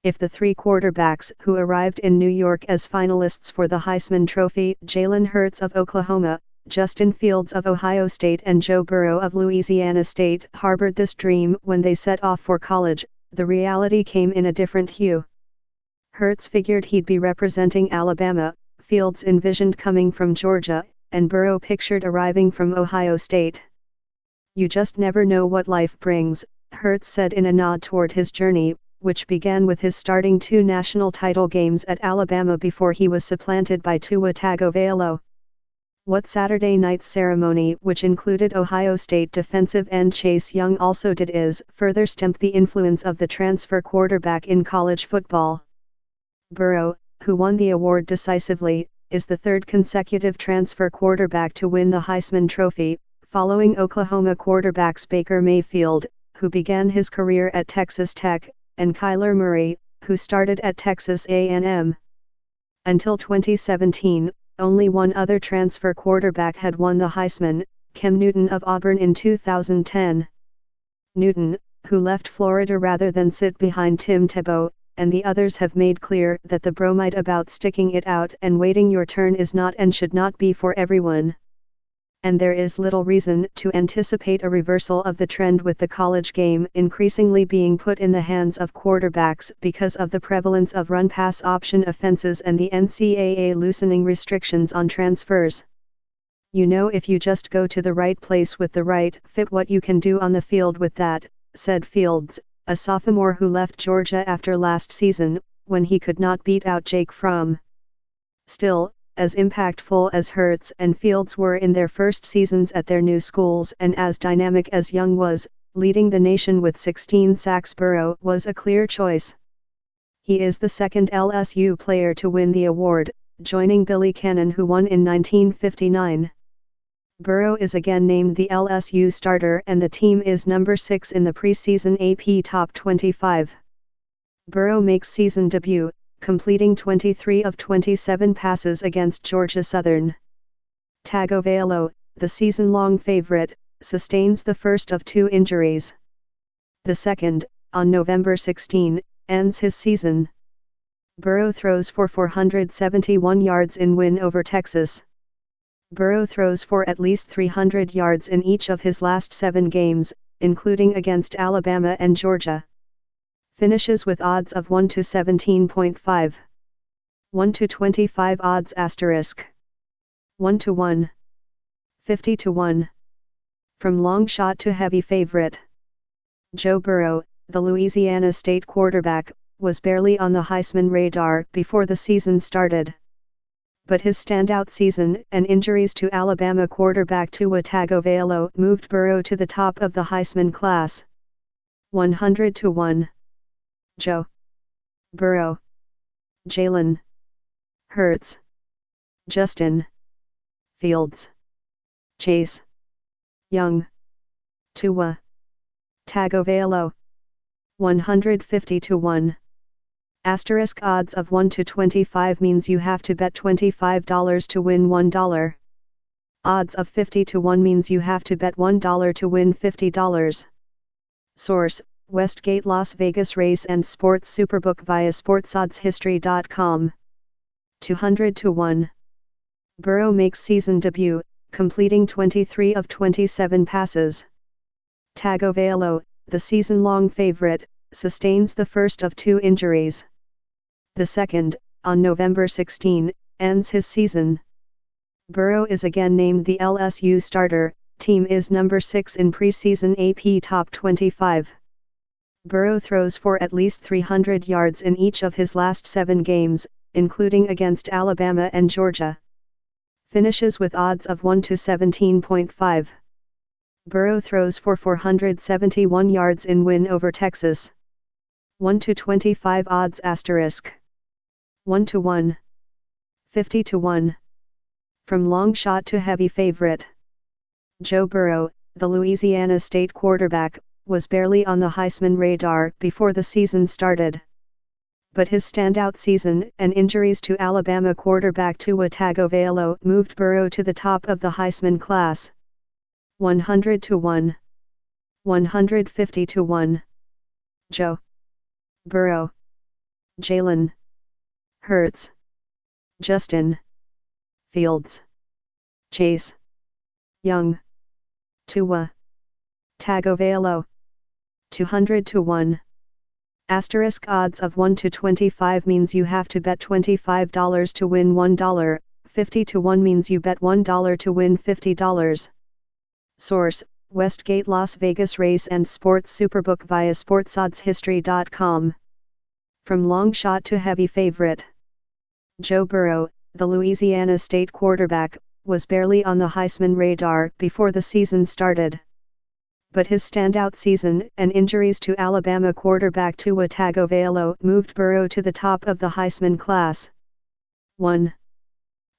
If the three quarterbacks who arrived in New York as finalists for the Heisman Trophy, Jalen Hurts of Oklahoma, Justin Fields of Ohio State and Joe Burrow of Louisiana State, harbored this dream when they set off for college, the reality came in a different hue. Hurts figured he'd be representing Alabama, Fields envisioned coming from Georgia, and Burrow pictured arriving from Ohio State. "You just never know what life brings," Hurts said in a nod toward his journey, which began with his starting 2 national title games at Alabama before he was supplanted by Tua Tagovailoa. What Saturday night's ceremony, which included Ohio State defensive end Chase Young, also did is further stamp the influence of the transfer quarterback in college football. Burrow, who won the award decisively, is the third consecutive transfer quarterback to win the Heisman Trophy, following Oklahoma quarterbacks Baker Mayfield, who began his career at Texas Tech, and Kyler Murray, who started at Texas A&M. Until 2017, only one other transfer quarterback had won the Heisman, Cam Newton of Auburn in 2010. Newton, who left Florida rather than sit behind Tim Tebow, and the others have made clear that the bromide about sticking it out and waiting your turn is not and should not be for everyone. And there is little reason to anticipate a reversal of the trend, with the college game increasingly being put in the hands of quarterbacks because of the prevalence of run-pass option offenses and the NCAA loosening restrictions on transfers. "You know, if you just go to the right place with the right fit, what you can do on the field with that," said Fields, a sophomore who left Georgia after last season, when he could not beat out Jake Fromm. Still, as impactful as Hurts and Fields were in their first seasons at their new schools, and as dynamic as Young was, leading the nation with 16 sacks, Burrow was a clear choice. He is the second LSU player to win the award, joining Billy Cannon, who won in 1959. Burrow is again named the LSU starter, and the team is number 6 in the preseason AP Top 25. Burrow makes season debut, completing 23 of 27 passes against Georgia Southern. Tagovailoa, the season-long favorite, sustains the first of 2 injuries. The second, on November 16, ends his season. Burrow throws for 471 yards in win over Texas. Burrow throws for at least 300 yards in each of his last 7 games, including against Alabama and Georgia. Finishes with odds of 1 to 17.5. 1 to 25 odds *. 1 to 1. 50 to 1. From long shot to heavy favorite. Joe Burrow, the Louisiana State quarterback, was barely on the Heisman radar before the season started. But his standout season and injuries to Alabama quarterback Tua Tagovailoa moved Burrow to the top of the Heisman class. 100 to 1. Joe Burrow, Jalen Hurts, Justin Fields, Chase Young, Tua Tagovailoa. 150 to 1. Asterisk odds of 1 to 25 means you have to bet $25 to win $1. Odds of 50 to 1 means you have to bet $1 to win $50. Source: Westgate Las Vegas Race and Sports Superbook via SportsOddsHistory.com. 200 to 1. Burrow makes season debut, completing 23 of 27 passes. Tagovailoa, the season-long favorite, sustains the first of 2 injuries. The second, on November 16, ends his season. Burrow is again named the LSU starter, team is number 6 in preseason AP Top 25. Burrow throws for at least 300 yards in each of his last 7 games, including against Alabama and Georgia. Finishes with odds of 1 to 17.5. Burrow throws for 471 yards in win over Texas. 1 to 25 odds *. 1 to 1. 50 to 1. From long shot to heavy favorite. Joe Burrow, the Louisiana State quarterback, was barely on the Heisman radar before the season started. But his standout season and injuries to Alabama quarterback Tua Tagovailoa moved Burrow to the top of the Heisman class. 100 to 1. 150 to 1. Joe Burrow, Jalen Hurts, Justin Fields, Chase Young, Tua Tagovailoa, 200 to 1. Asterisk odds of 1 to 25 means you have to bet $25 to win $1, 50 to 1 means you bet $1 to win $50. Source: Westgate Las Vegas Race and Sports Superbook via sportsoddshistory.com. From long shot to heavy favorite. Joe Burrow, the Louisiana State quarterback, was barely on the Heisman radar before the season started. But his standout season and injuries to Alabama quarterback Tua Tagovailoa moved Burrow to the top of the Heisman class. 1,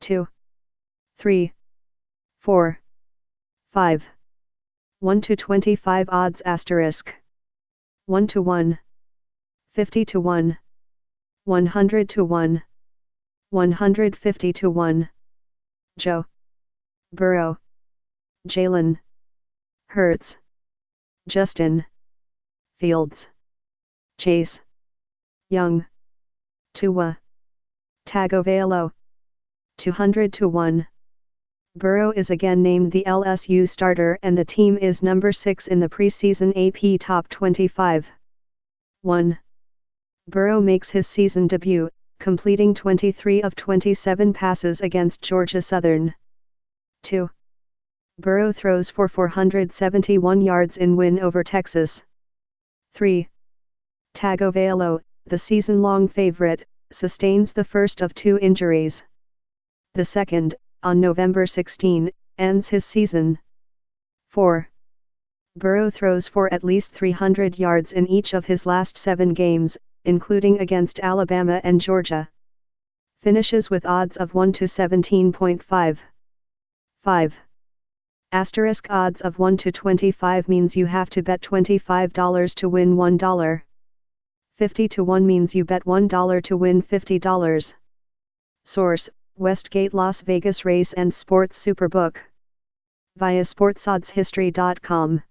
2, 3, 4, 5. 1 to 25 odds asterisk. 1 to 1. 50 to 1. 100 to 1. 150 to 1. Joe Burrow, Jalen Hurts, Justin Fields, Chase Young, Tua Tagovailoa, 200 to 1. Burrow is again named the LSU starter and the team is number 6 in the preseason AP Top 25. 1. Burrow makes his season debut, completing 23 of 27 passes against Georgia Southern. 2. Burrow throws for 471 yards in win over Texas. 3. Tagovailoa, the season-long favorite, sustains the first of 2 injuries. The second, on November 16, ends his season. 4. Burrow throws for at least 300 yards in each of his last 7 games, including against Alabama and Georgia. Finishes with odds of 1 to 17.5. 5. Asterisk odds of 1 to 25 means you have to bet $25 to win $1. 50 to 1 means you bet $1 to win $50. Source: Westgate Las Vegas Race and Sports Superbook. Via sportsoddshistory.com.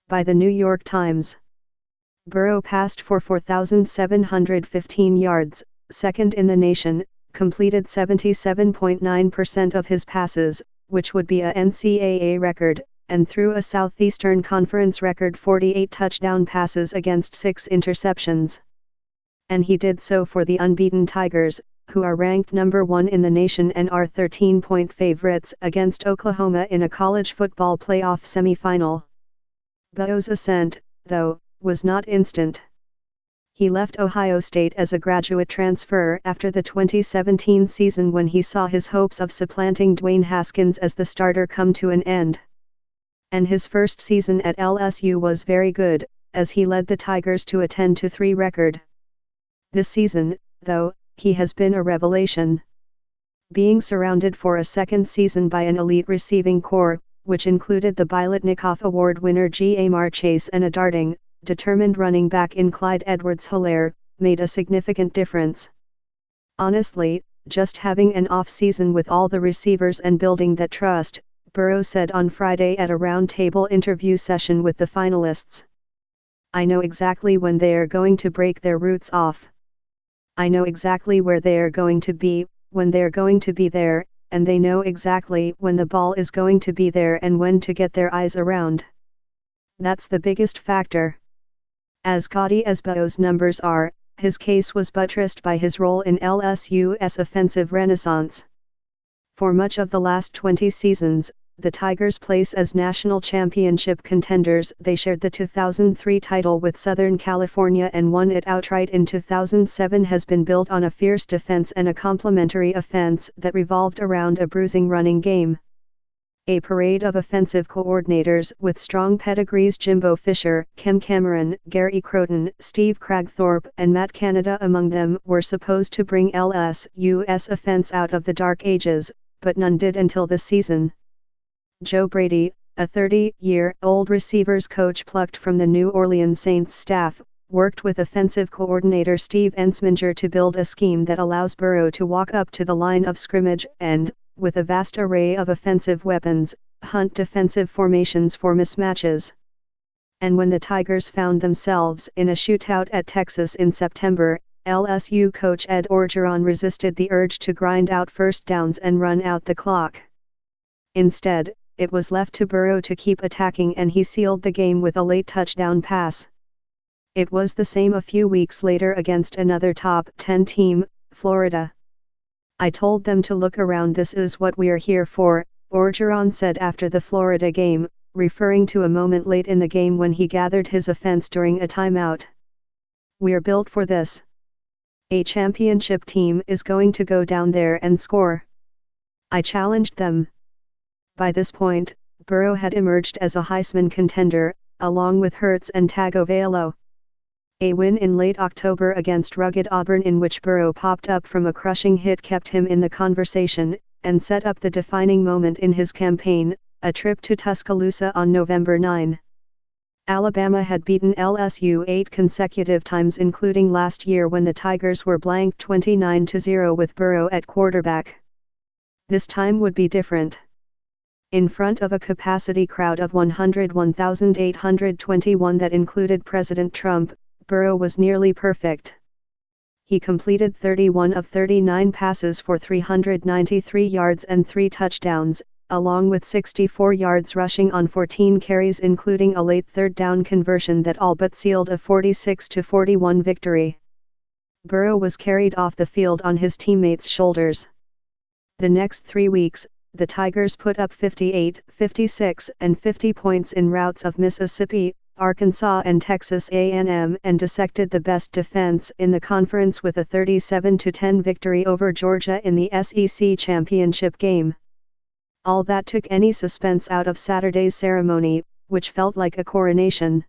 By the New York Times. Burrow passed for 4,715 yards, second in the nation, completed 77.9% of his passes, which would be a NCAA record, and threw a Southeastern Conference record 48 touchdown passes against 6 interceptions. And he did so for the unbeaten Tigers, who are ranked number 1 in the nation and are 13-point favorites against Oklahoma in a college football playoff semifinal. Burrow's ascent, though, was not instant. He left Ohio State as a graduate transfer after the 2017 season when he saw his hopes of supplanting Dwayne Haskins as the starter come to an end. And his first season at LSU was very good, as he led the Tigers to a 10-3 record. This season, though, he has been a revelation. Being surrounded for a second season by an elite receiving corps, which included the Biletnikoff Award winner Ja'Marr Chase and a darting, determined running back in Clyde Edwards-Helaire, made a significant difference. Honestly, just having an off-season with all the receivers and building that trust, Burrow said on Friday at a roundtable interview session with the finalists. I know exactly when they are going to break their roots off. I know exactly where they are going to be, when they're going to be there, and they know exactly when the ball is going to be there and when to get their eyes around. That's the biggest factor. As gaudy as Burrow's numbers are, his case was buttressed by his role in LSU's offensive renaissance. For much of the last 20 seasons, the Tigers' place as national championship contenders. They shared the 2003 title with Southern California and won it outright in 2007. Has been built on a fierce defense and a complementary offense that revolved around a bruising running game. A parade of offensive coordinators with strong pedigrees: Jimbo Fisher, Ken Cameron, Gary Crowton, Steve Cragthorpe and Matt Canada among them, were supposed to bring LSU's offense out of the dark ages, but none did until this season. Joe Brady, a 30-year-old receivers coach plucked from the New Orleans Saints staff, worked with offensive coordinator Steve Ensminger to build a scheme that allows Burrow to walk up to the line of scrimmage and, with a vast array of offensive weapons, hunt defensive formations for mismatches. And when the Tigers found themselves in a shootout at Texas in September, LSU coach Ed Orgeron resisted the urge to grind out first downs and run out the clock. Instead, it was left to Burrow to keep attacking, and he sealed the game with a late touchdown pass. It was the same a few weeks later against another top 10 team, Florida. "I told them to look around. This is what we're here for," Orgeron said after the Florida game, referring to a moment late in the game when he gathered his offense during a timeout. "We're built for this. A championship team is going to go down there and score. I challenged them." By this point, Burrow had emerged as a Heisman contender, along with Hurts and Tagovailoa. A win in late October against rugged Auburn, in which Burrow popped up from a crushing hit, kept him in the conversation, and set up the defining moment in his campaign, a trip to Tuscaloosa on November 9. Alabama had beaten LSU 8 consecutive times, including last year when the Tigers were blanked 29-0 with Burrow at quarterback. This time would be different. In front of a capacity crowd of 101,821 that included President Trump, Burrow was nearly perfect. He completed 31 of 39 passes for 393 yards and 3 touchdowns, along with 64 yards rushing on 14 carries, including a late third down conversion that all but sealed a 46-41 victory. Burrow was carried off the field on his teammates' shoulders. The next 3 weeks, the Tigers put up 58, 56, and 50 points in routes of Mississippi, Arkansas, and Texas A&M, and dissected the best defense in the conference with a 37-10 victory over Georgia in the SEC championship game. All that took any suspense out of Saturday's ceremony, which felt like a coronation.